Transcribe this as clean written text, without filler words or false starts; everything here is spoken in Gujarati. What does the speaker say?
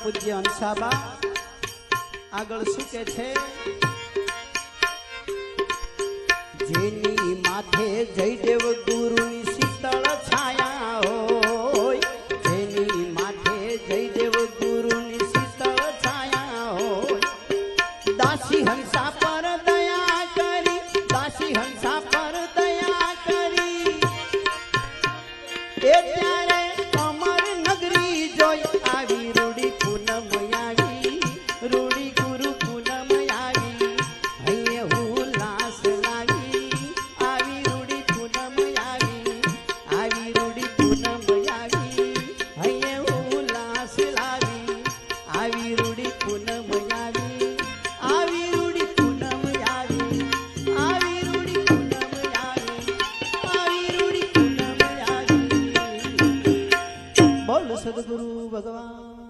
પૂજ્ય હંસાબા આગળ શું કે છે? જેની માથે જયદેવ ગુરુની શીતળ છાયા હોય, જેની માથે જયદેવ ગુરુની શીતળ છાયા હોય, દાસી હંસા પર દયા કરી, દાસી હંસા પર દયા કરી, એ ત્યારે અમર નગરી જોઈ આવી રૂડી પૂનમ આવી, રૂડી ગુરુ પૂનમ આવી, હૈયે ઉલ્લાસ લાવી, આવી રૂડી પૂનમ આવી, આવી રૂડી પૂનમ આવી, હૈયે ઉલ્લાસ લાવી, આવી રૂડી પૂનમ આવી, આવી રૂડી પૂનમ આવી, આવી રૂડી પૂનમ આવી, આવી રૂડી પૂનમ આવી। બોલ સદગુરુ ભગવાન।